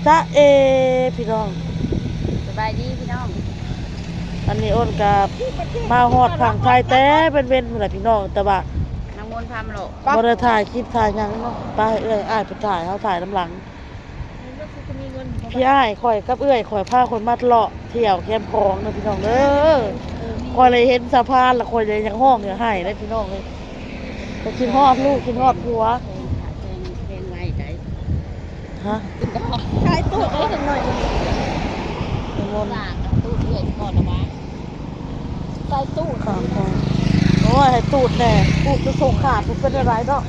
จ้าพี่น้องสบายดีพี่น้องอันนี้อ้นกับมาฮอดฝั่งไทยแต่เป็นเว้นพุ่นล่ะพี่น้องแต่ว่าน างมนต์พามโลกบ่ได้ถ่ายคลิปถ่ายหยังเนาะไปอ้ายไปถ่ายเฮาถ่ายน้ำหลังพี่อ้ายข่อยกับข่อยพาคนมาเลาะเที่ยวแคมป์ของนะพี่น้องเด้อข่อยเลยเห็นสะพานแล้วข่อยเลยยังห้องอยากให้ได้พี่น้องเลยไปกินฮอดลูกกินฮอดผัวเพลงไว้ใจฮะขายตู้ได้ถึงหน่อยงนล่างตู้เพื่อนก่อนนะวะใส่ตู้ค่ะโอ้ยให้ตูดแน่ตูดจะส่งขาดทุกเป็นอะไรเนาะ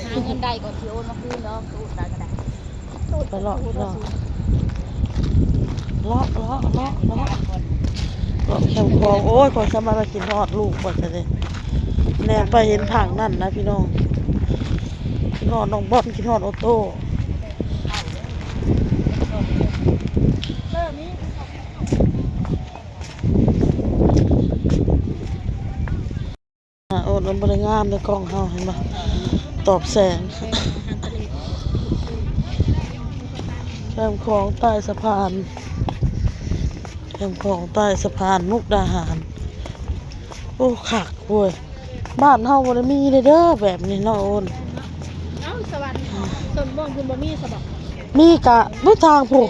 หาเงินได้ก่อนที่โอนมาคืนเนาะตู้ได้ก็ได้ไปเลาะแคมคองโอ้ยขอสมามากินทอดลูกหมดเลยแนมไปเห็นผังนั่นนะพี่น้องกินทอดน้องบอลกินทอดโอโต้โอ้น้ำบริงามในกล้องเฮาเห็นปะตอบแสงแคมคองใต้สะพานแคมคองใต้สะพานมุกดาหารโอ้ขักเว้ยบ้านเฮาบ่ได้มีเด้อแบบนี้เนาะโอนเอ้าสวรรค์สมบ่งคือบ่มีสบับมีกะบ่ทางผู้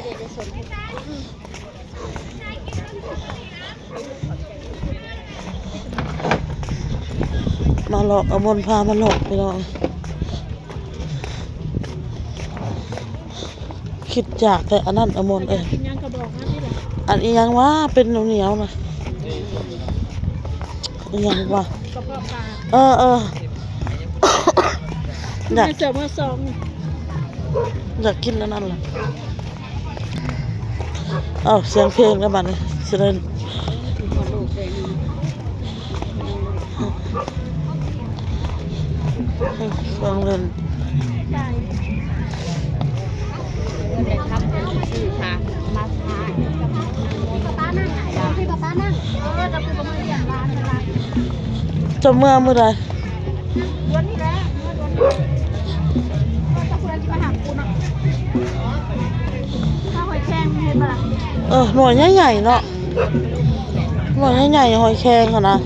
มาหลอกเอามนพามาหลอกไปลองคิดอยากแต่อันนั้นอมนกินยังกระบอกนะนี่แหละอันอีหยังว่าเป็นเหนียวนะอีหยังว่ากระเพาะปลาอยากเจอมา2อยากกินอันนั้นล่ะเสียงเพลงแล้วบัดนี้สิได้ฟังเล่นมาทานป้านั่งไหนพี่ป้านั่งจะพูดกับมืออย่างร้านจะเมื่อใดวันนี้แหละจะพูดอะไรมาหาคุณอ่ะถ้าหอยแครงเห็นปะหน่วยใหญ่ๆเนาะหน่วยใหญ่ๆหอยแครงค่ะนะ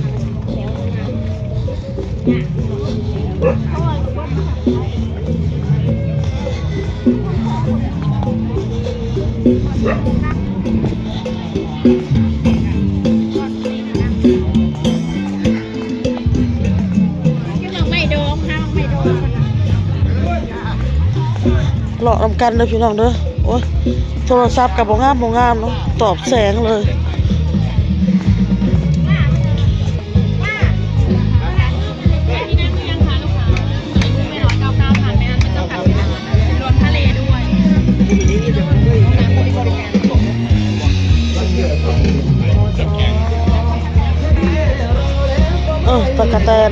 หลอกนำกันเลยพี่น้องเด้อโอ้ยโทรศัพท์กับบ่งามเนาะตอบแสงเลยตะกะแตน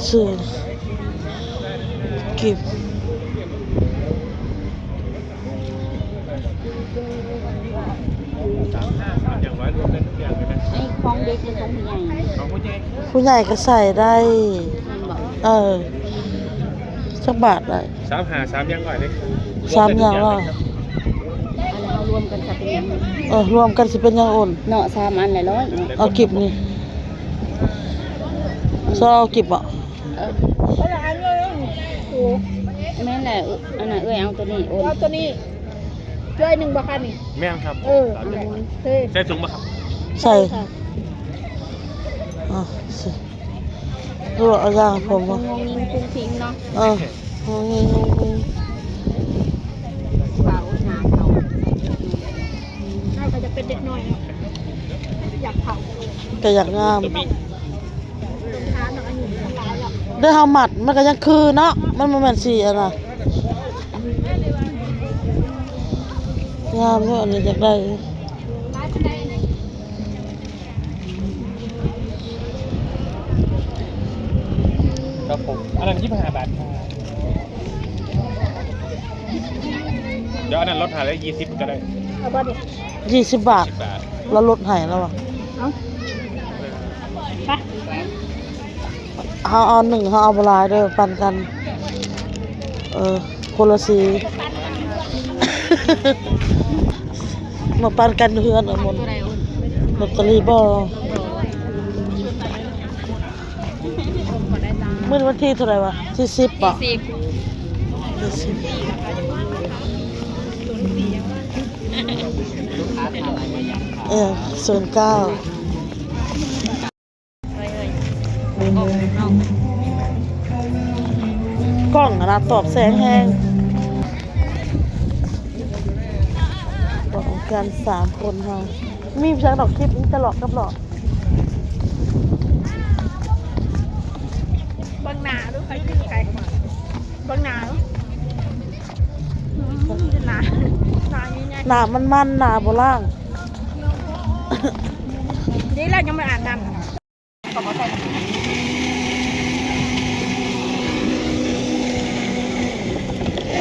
สื่อเก็บของเด็กหรือของผู้ใหญ่ก็ใส่ได้สักบาทได้3ยังก่อนเลย3อย่างแล้วเรารวมกันจะเป็นยังรวมกันสิเป็นยังอ่นเนาะ3อันละ100เอาเก็บนี่เอาเก็บอ่ะแม่นแหละอันน่ะเอาตัวนี้เอาตัวนี้ช่วย1บ่คะนี่แม่นครับใส่ถุงบ่ครับใส่ดูเอาอย่างผมงงกุ้งทิ้งเนาะงงเบาหนาเขาน่าจะเป็นเด็กน้อยอยากเผาแต่อยากงามได้เฮาหมัดมันก็ยังคือเนาะมันบ่แม่นสีอันน่ะงามเนาะอันนี้อยากได้ครับผมอันนั้น25 บาทเดี๋ยวอันนั้นลดหาได้20ก็ได้20 บาทแล้วลดให้แล้วว่ะ เอาไป เฮาเอา1เฮาเอาบ่หลายเด้อปันกันคนละสี มาปันกันเฮือนเอาหมดลอตเตอรี่บ่มื้อวันที่เท่าไหร่วะที่10บ่09กล้องอะนะตอบแสงแฮงบอกกัน3คนเฮามีเพียงดอกคลิปนี้ตลอดกับหลอด เบิ่งหน้าดูใครคือใครเบิ่งหน้าดูหน้าใหญ่ หน้ามันหน้าบ่ล่าง ๆนี่เรายังไม่อ่านนำ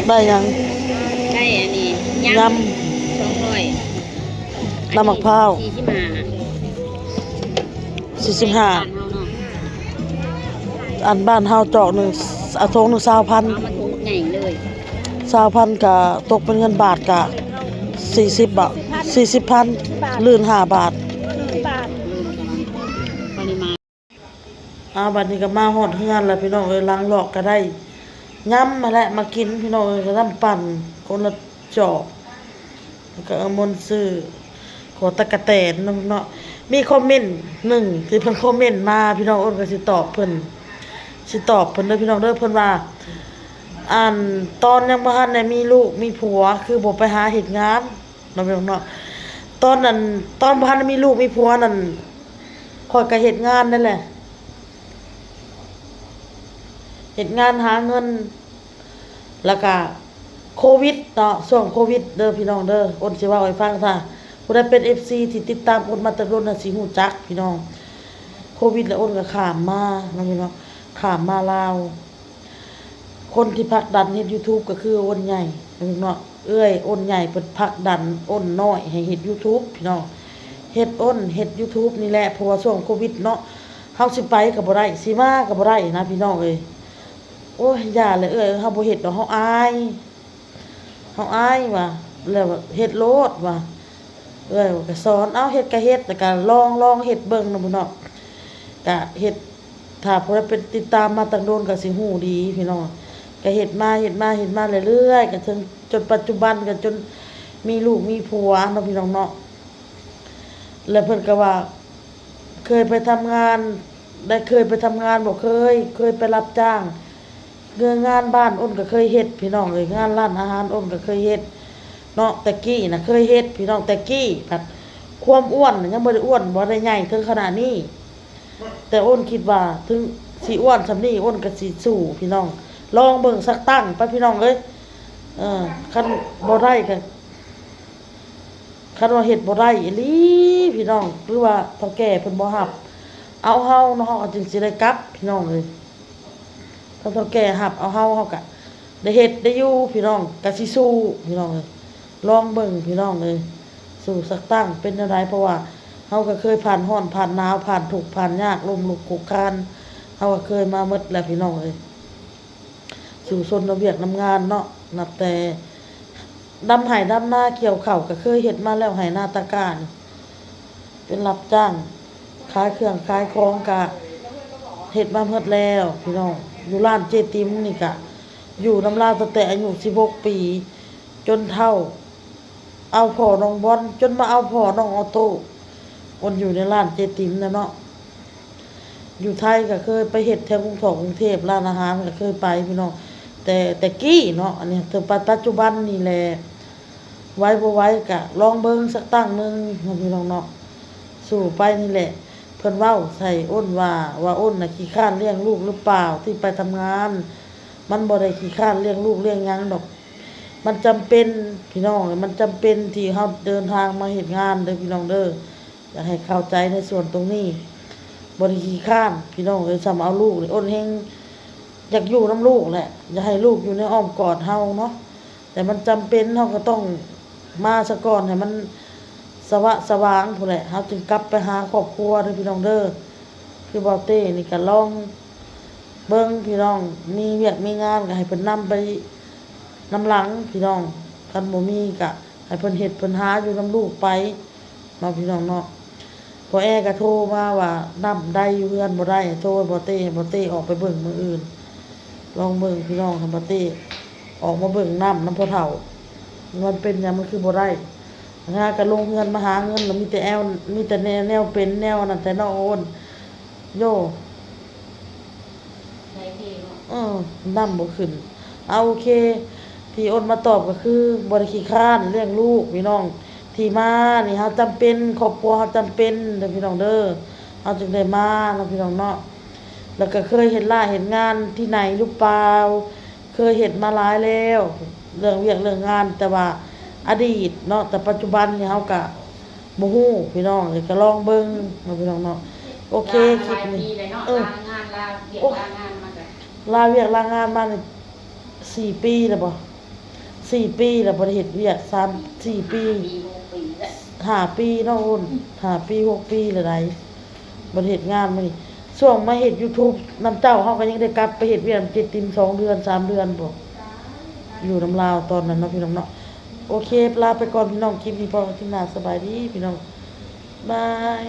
ได้ยัง ได้อันนี้ ย 200 น้ำมะพร้าว 45บ้าน 45 เฮาเนาะ อันบ้านเฮาจอกหนึ่งเอาทงหนึ่ง20,000 เอามาทุกใหญ่เลย 20,000ก็ตกเป็นเงินบาทก็40 บาท 40,000ลื่น5 บาท บาท ปริมาณ บัดนี้ก็มาฮอดเฮือนแล้วพี่น้องเอ้ยล้างหลอกก็ได้ยำมาแล้วมากินพี่น้องเอ้ยก็น้ำปั่นคนละจอกแล้วก็เอามนต์ซื้อขอตะกะแตนเนาะมีคอมเมนต์หนึ่งที่เพิ่นคอมเมนต์มาพี่น้องอ้นก็สิตอบเพิ่นเด้อพี่น้องเด้อเพิ่นว่าตอนยังบ่ทันได้มีลูกมีผัวคือบ่ไปหาเฮ็ดงานเนาะพี่น้องเนาะตอนนั้นตอนบ่ทันได้มีลูกมีผัวนั่นข้อยก็เฮ็ดงานนั่นแหละเฮ็ดงานหาเงินแล้วก็โควิดเนาะช่วงโควิดเด้อพี่น้องเด้ออ้นสิเว้าให้ฟังซะผู้ใดเป็น FC ที่ติดตามอ้นมาแต่รุ่นน่ะสิฮู้จักพี่น้องโควิดแล้วอ้นก็ข้ามมาเนาะพี่น้องข้ามมาลาวคนที่ผลักดันเฮ็ด YouTube ก็คืออ้นใหญ่พี่น้องอ้นใหญ่เพิ่นผลักดันอ้นน้อยให้เฮ็ด YouTube พี่น้องเฮ็ดอ้นเฮ็ด YouTube นี่แหละเพราะว่าช่วงโควิดเนาะเฮาสิไปก็บ่ได้สิมาก็บ่ได้นะพี่น้องเอ้ยโอ้ยอย่าเลยเฮาบ่เฮ็ดดอกเฮาอายว่ะแล้วเฮ็ดโลดว่ะก็สอนเอาเฮ็ดก็เฮ็ดแล้วก็ลองเฮ็ดเบิ่งเนาะพี่น้องก็เฮ็ดถ้าผู้ใดเป็นติดตามมาตั้งโดนก็สิฮู้ดีพี่น้องก็เฮ็ดมาเรื่อยๆก็จนปัจจุบันก็จนมีลูกมีผัวเนาะพี่น้องเนาะแล้วเพิ่นก็ว่าเคยไปทำงานบ่เคยไปรับจ้างงานบ้านอ้นก็เคยเฮ็ดพี่น้องเอ้ยงานร้านอาหารอ้นก็เคยเฮ็ดเนาะแต่กี้น่ะเคยเฮ็ดพี่น้องแต่กี้ผัดความอ้วนยังบ่ได้อ้วนบ่ได้ใหญ่ถึงขนาดนี้แต่อ้นคิดว่าถึงสิอ้วนซำนี้อ้นก็สิสู้พี่น้องลองเบิ่งสักตั้งไปพี่น้องเอ้ยคันบ่ได้ก็คันว่าเฮ็ดบ่ได้อีหลีพี่น้องหรือว่าเฒ่าแก่เพิ่นบ่รับเอาเฮาเนาะเฮาก็จึงสิได้กลับพี่น้องเอ้ยถ้าเฒ่าแก่รับเอาเฮาก็ได้เฮ็ดได้อยู่พี่น้องก็สิสู้พี่น้องเอ้ยลองเบิ่งพี่น้องเอ้ยสู้สักตั้งเป็นจังไดเพราะว่าเฮาก็เคยผ่านร้อนผ่านหนาวผ่านทุกข์ผ่านยากล้มลุกคลุกคลานเฮาก็เคยมาหมดแล้วพี่น้องเอ้ยสู่ชนระเบียบนำงานเนาะนับแต่ดำไห้ดำนาเกี่ยวข้าวก็เคยเฮ็ดมาแล้วไห้นาตะกร้านี่เป็นรับจ้างขายเครื่องขายของก็เฮ็ดมาหมดแล้วพี่น้องอยู่ร้านเจติมนี่ก็อยู่นำลาวตั้งแต่อายุ16 ปีจนเฒ่าเอาพ่อน้องบอลจนมาเอาพ่อน้องออโต้คนอยู่ในร้านเจติมนะเนาะอยู่ไทยก็เคยไปเฮ็ดแถวกรุงเทพร้านอาหารก็เคยไปพี่น้องแต่กี้เนาะอันนี้ถึงปัจจุบันนี่แหละไว้บ่ไว้ก็ลองเบิ่งสักตั้งนึงพี่น้องเนาะสู้ไปนี่แหละเพิ่นเว้าใส่อ้นว่าอ้นน่ะขี้คร้านเลี้ยงลูกหรือเปล่าที่ไปทำงานมันบ่ได้ขี้คร้านเลี้ยงลูกเลี้ยงหยังดอกมันจำเป็นพี่น้องมันจำเป็นที่เฮาเดินทางมาเฮ็ดงานเด้อพี่น้องเด้ออยากให้เข้าใจในส่วนตรงนี้บ่ได้ขี้คร้านพี่น้องซ้ำเอาลูกนี่อ้นแฮงอยากอยู่นำลูกแหละอยากให้ลูกอยู่ในอ้อมกอดเฮาเนาะแต่มันจำเป็นเฮาก็ต้องมาซะก่อนให้มัน สว่างพุ่นแหละเฮาจึงกลับไปหาครอบครัวเด้อพี่น้องเด้อคือบ่าวเต้นี่ก็ลองเบิ่งพี่น้องมีเวียกมีงานก็ให้เพิ่นนำไปนำหลังพี่น้องคันบ่มีก็ให้เพิ่นเฮ็ดเพิ่นหาอยู่นำลูกไปเนาะพี่น้องเนาะพอแอก็โทรมาว่าน้ำได้อยู่เฮือนบ่ได้โทรให้บ่าวเต้ให้บ่าวเต้ออกไปเบิ่งมื้ออื่นลองเบิ่งพี่น้องให้บ่าวเต้ออกมาเบิ่งน้ำพ่อเฒ่ามันเป็นหยังมันคือบ่ได้งาก็ลงเฮือนมาหาเงินแล้วมีแต่มีแต่แนวเป็นแนวนั้นแต่นอโอนโยน้ำบ่ขึ้นเอาโอเคที่อ้นมาตอบก็คือบ่ได้ขี้คร้านเลี้ยงลูกพี่น้องที่มานี่เฮาจำเป็นครอบครัวเฮาจำเป็นเด้อพี่น้องเด้อเฮาจึงได้มาเนาะพี่น้องเนาะแล้วก็เคยเฮ็ดเฮ็ดงานที่ไหนหรือเปล่าเคยเฮ็ดมาหลายแล้วเรื่องเวียกเรื่องงานแต่ว่าอดีตเนาะแต่ปัจจุบันนี่เฮาก็บ่ฮู้พี่น้องเลยก็ลองเบิ่งเนาะพี่น้องเนาะโอเคคลิปนี้งานลาเวียกลางานมาก็ ลาเวียกลางานมานี่4 ปีแล้วบ่4 ปีแล้วบ่ได้เฮ็ดเวียก4 ปี ปีแล้ว 5 ปีเนาะโอน5 ปี6 ปีแล้วได้บ่ได้เฮ็ดงานมานี่ช่วงมาเฮ็ด YouTube นำเจ้าเฮาก็ยังได้กลับไปเฮ็ดเวียกเจ็ดติม2 เดือน3 เดือนบ่อยู่นำลาวตอนนั้นเนาะพี่น้องเนาะโอเคลาไปก่อนพี่น้องคลิปนี้พอที่หน้าสบายดีพี่น้องบาย